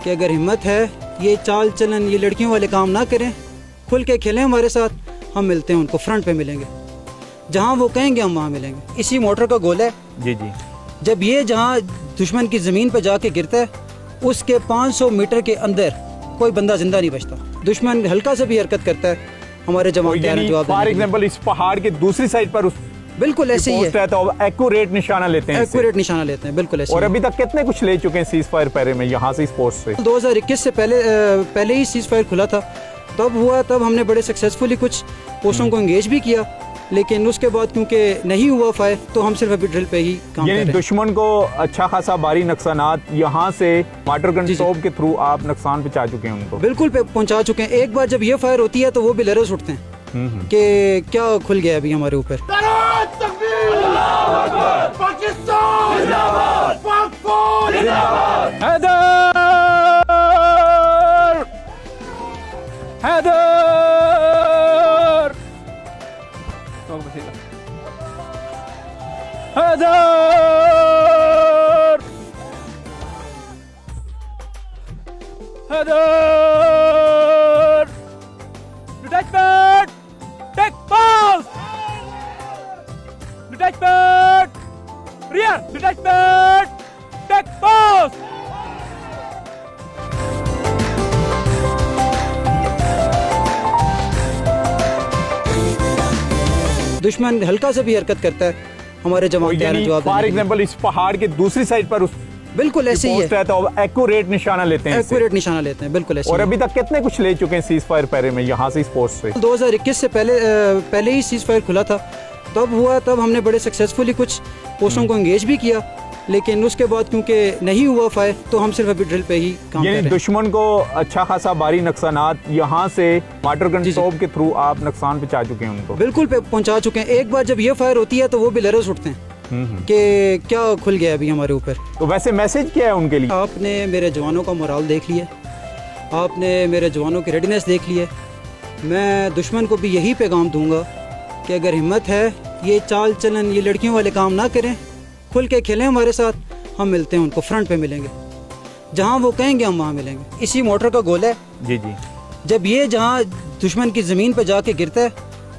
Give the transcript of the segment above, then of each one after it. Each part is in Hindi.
कि अगर हिम्मत है ये चाल चलन ये लड़कियों वाले काम ना करें, खुल के खेलें हमारे साथ, हम मिलते हैं उनको फ्रंट पे मिलेंगे, जहाँ वो कहेंगे हम वहाँ मिलेंगे। इसी मोटर का गोल है जी जी। जब ये जहाँ दुश्मन की ज़मीन पर जाके गिरता है उसके 500 मीटर के अंदर कोई बंदा जिंदा नहीं बचता। दुश्मन हल्का सा भी हरकत करता है हमारे जवान तैयार हैं जवाब देने के लिए। फॉर एग्जांपल इस पहाड़ के दूसरी साइड पर बिल्कुल ऐसे ही है, तो एक्यूरेट निशाना लेते हैं, एक्यूरेट निशाना लेते हैं, बिल्कुल ऐसे। और अभी तक कितने कुछ ले चुके हैं सीज फायर पैरे में यहाँ से इस पोस्ट से? 2021 से पहले ही सीज फायर खुला था, तब हुआ, तब हमने बड़े सक्सेसफुली कुछ पोस्टों को एंगेज भी किया, लेकिन उसके बाद क्योंकि नहीं हुआ फायर तो हम सिर्फ अभी ड्रिल पे ही काम कर रहे हैं। दुश्मन को अच्छा खासा भारी नुकसानात यहाँ से वाटर गन तोप के थ्रू आप नुकसान पहुंचा चुके हैं उनको? बिल्कुल पहुंचा चुके हैं। एक बार जब ये फायर होती है तो वो भी लरस उठते हैं कि क्या खुल गया अभी हमारे ऊपर। Detachment! Take post! Detachment! Rear! Detachment! Take post! दुश्मन हल्का सा भी हरकत करता है हमारे जवान तैयार हैं जवाब देने के लिए। फॉर एग्जांपल इस पहाड़ के दूसरी साइड पर बिल्कुल ऐसे ही है, तो एक्यूरेट निशाना लेते हैं, एक्यूरेट निशाना लेते हैं, बिल्कुल ऐसे। और अभी तक कितने कुछ ले चुके हैं सीज फायर पैरे में यहाँ से इस पोस्ट से? 2021 से पहले ही सीज फायर खुला था, तब हुआ, तब हमने बड़े सक्सेसफुली कुछ पोस्टों को एंगेज भी किया, लेकिन उसके बाद क्योंकि नहीं हुआ फायर तो हम सिर्फ अभी ड्रिल पे ही काम कर रहे हैं। दुश्मन को अच्छा खासा भारी नुकसानात यहाँ से वाटर गन तोप के थ्रू आप नुकसान पहुंचा चुके हैं उनको? बिल्कुल पहुंचा चुके हैं। एक बार जब ये फायर होती है तो वो भी लरस उठते हैं कि क्या खुल गया अभी हमारे ऊपर। तो वैसे मैसेज क्या है उनके लिए? आपने मेरे जवानों का मोराल देख लिया, आपने मेरे जवानों की रेडीनेस देख ली है। मैं दुश्मन को भी यही पैगाम दूंगा कि अगर हिम्मत है ये चाल चलन ये लड़कियों वाले काम ना करें, खुल के खेलें हमारे साथ, हम मिलते हैं उनको फ्रंट पे मिलेंगे, जहाँ वो कहेंगे हम वहाँ मिलेंगे। इसी मोटर का गोल है जी जी। जब ये जहाँ दुश्मन की ज़मीन पर जाके गिरता है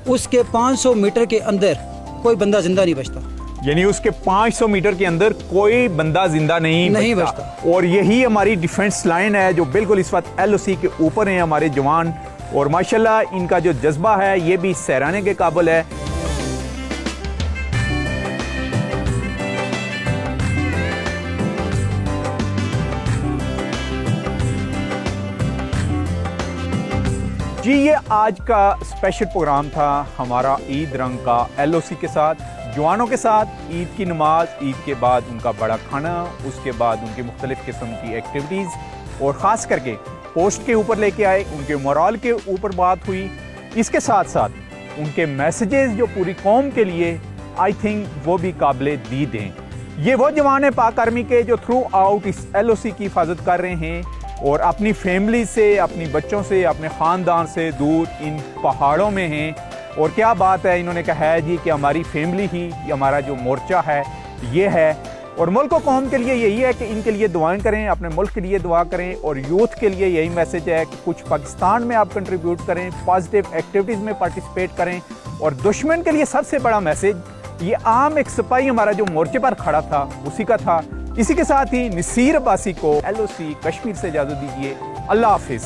उसके 500 मीटर के अंदर कोई बंदा जिंदा नहीं बचता। यानी उसके 500 मीटर के अंदर कोई बंदा जिंदा नहीं बचता। और यही हमारी डिफेंस लाइन है जो बिल्कुल इस वक्त LOC के ऊपर हैं हमारे जवान, और माशाल्लाह इनका जो जज्बा है ये भी सराहने के काबिल है। जी ये आज का स्पेशल प्रोग्राम था हमारा ईद रंग का LOC के साथ, जवानों के साथ। ईद की नमाज, ईद के बाद उनका बड़ा खाना, उसके बाद उनकी मुख्तलिफ किस्म की एक्टिविटीज़, और ख़ास करके पोस्ट के ऊपर लेके आए, उनके मोराल के ऊपर बात हुई। इसके साथ साथ उनके मैसेजेस जो पूरी कौम के लिए आई थिंक वो भी काबिल दीद हैं। ये वो जवान हैं पाक आर्मी के जो थ्रू आउट इस LOC की हिफाजत कर रहे हैं और अपनी फैमिली से, अपनी बच्चों से, अपने ख़ानदान से दूर इन पहाड़ों में हैं। और क्या बात है, इन्होंने कहा है जी कि हमारी फैमिली ही हमारा जो मोर्चा है ये है। और मुल्क और कौम के लिए यही है कि इनके लिए दुआएं करें, अपने मुल्क के लिए दुआ करें, और यूथ के लिए यही मैसेज है कि कुछ पाकिस्तान में आप कंट्रीब्यूट करें, पॉजिटिव एक्टिविटीज़ में पार्टिसिपेट करें। और दुश्मन के लिए सबसे बड़ा मैसेज ये आम एक सिपाही हमारा जो मोर्चे पर खड़ा था उसी का था। इसी के साथ ही नसीर अब्बासी को LOC कश्मीर से इजाज़त दीजिए। अल्लाह हाफिज़।